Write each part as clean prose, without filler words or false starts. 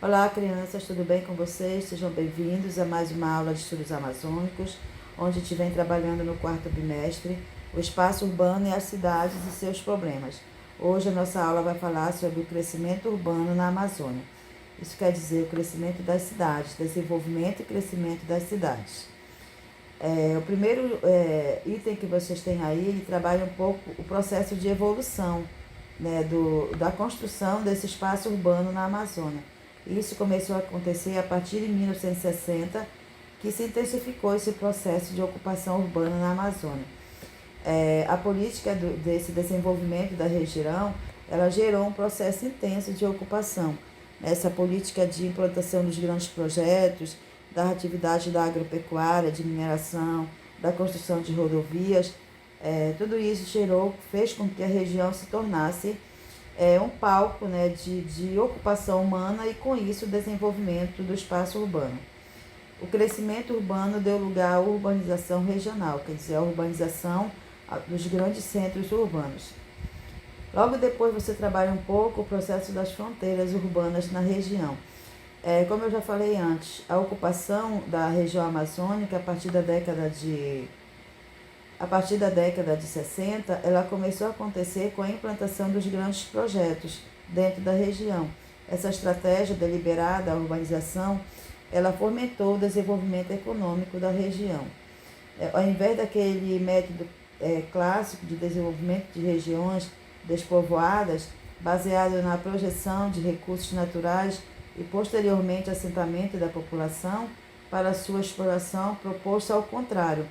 Olá, crianças, tudo bem com vocês? Sejam bem-vindos a mais uma aula de estudos amazônicos, onde a gente vem trabalhando no quarto bimestre o espaço urbano e as cidades e seus problemas. Hoje a nossa aula vai falar sobre o crescimento urbano na Amazônia. Isso quer dizer o crescimento das cidades, desenvolvimento e crescimento das cidades. O primeiro item que vocês têm aí, ele trabalha um pouco o processo de evolução, né, da construção desse espaço urbano na Amazônia. Isso começou a acontecer a partir de 1960, que se intensificou esse processo de ocupação urbana na Amazônia. A política desse desenvolvimento da região, ela gerou um processo intenso de ocupação. Essa política de implantação dos grandes projetos, da atividade da agropecuária, de mineração, da construção de rodovias, tudo isso fez com que a região se tornasse um palco, né, de ocupação humana e, com isso, o desenvolvimento do espaço urbano. O crescimento urbano deu lugar à urbanização regional, quer dizer, a urbanização dos grandes centros urbanos. Logo depois você trabalha um pouco o processo das fronteiras urbanas na região. Como eu já falei antes, a ocupação da região amazônica a partir da década de 60, ela começou a acontecer com a implantação dos grandes projetos dentro da região. Essa estratégia deliberada, a urbanização, ela fomentou o desenvolvimento econômico da região. Ao invés daquele método clássico de desenvolvimento de regiões despovoadas, baseado na projeção de recursos naturais e posteriormente assentamento da população para sua exploração, proposto ao contrário,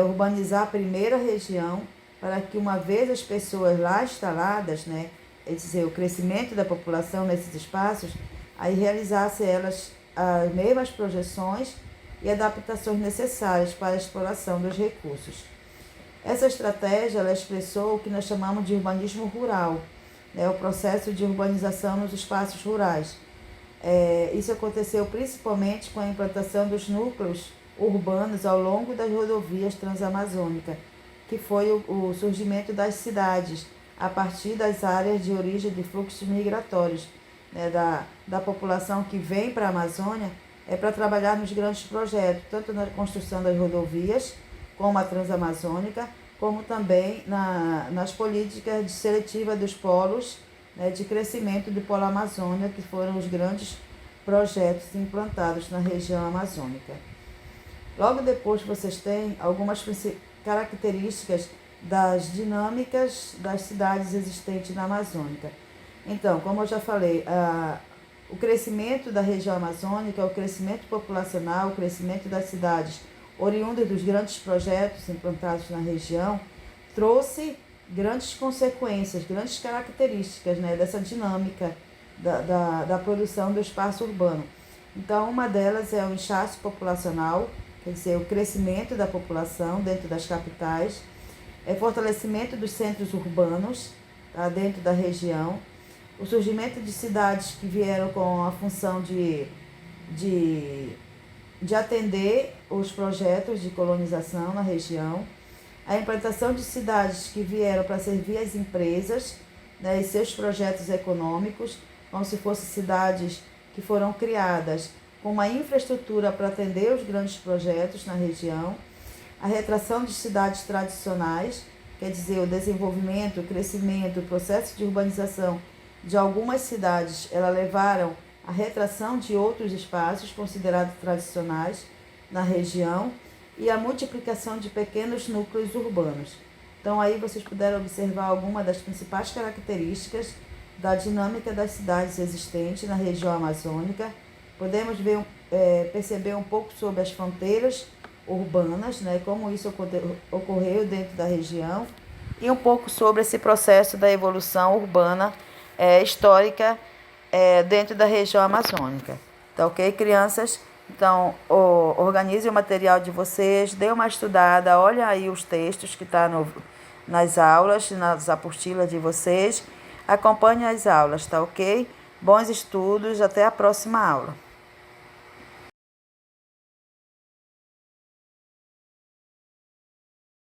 urbanizar a primeira região para que, uma vez as pessoas lá instaladas, né, quer dizer, o crescimento da população nesses espaços, aí realizasse elas as mesmas projeções e adaptações necessárias para a exploração dos recursos. Essa estratégia, ela expressou o que nós chamamos de urbanismo rural, né, o processo de urbanização nos espaços rurais. Isso aconteceu principalmente com a implantação dos núcleos urbanos ao longo das rodovias transamazônicas, que foi o surgimento das cidades a partir das áreas de origem de fluxos migratórios, né, da população que vem para a Amazônia para trabalhar nos grandes projetos, tanto na construção das rodovias, como a transamazônica, como também nas políticas seletivas dos polos, né, de crescimento do polo Amazônia, que foram os grandes projetos implantados na região amazônica. Logo depois vocês têm algumas características das dinâmicas das cidades existentes na Amazônica. Então, como eu já falei, o crescimento da região amazônica, o crescimento populacional, o crescimento das cidades oriundas dos grandes projetos implantados na região, trouxe grandes consequências, grandes características, né, dessa dinâmica da produção do espaço urbano. Então, uma delas é o inchaço populacional, quer dizer, o crescimento da população dentro das capitais, fortalecimento dos centros urbanos, tá, dentro da região, o surgimento de cidades que vieram com a função de atender os projetos de colonização na região, a implantação de cidades que vieram para servir as empresas, né, e seus projetos econômicos, como se fossem cidades que foram criadas com uma infraestrutura para atender os grandes projetos na região, a retração de cidades tradicionais, quer dizer, o desenvolvimento, o crescimento, o processo de urbanização de algumas cidades, elas levaram à retração de outros espaços considerados tradicionais na região e a multiplicação de pequenos núcleos urbanos. Então, aí vocês puderam observar algumas das principais características da dinâmica das cidades existentes na região amazônica. Podemos perceber um pouco sobre as fronteiras urbanas, né, como isso ocorreu dentro da região, e um pouco sobre esse processo da evolução urbana histórica dentro da região amazônica. Tá ok, crianças? Então, organize o material de vocês, dê uma estudada, olha aí os textos que estão nas aulas, nas apostilas de vocês. Acompanhe as aulas, tá ok? Bons estudos, até a próxima aula.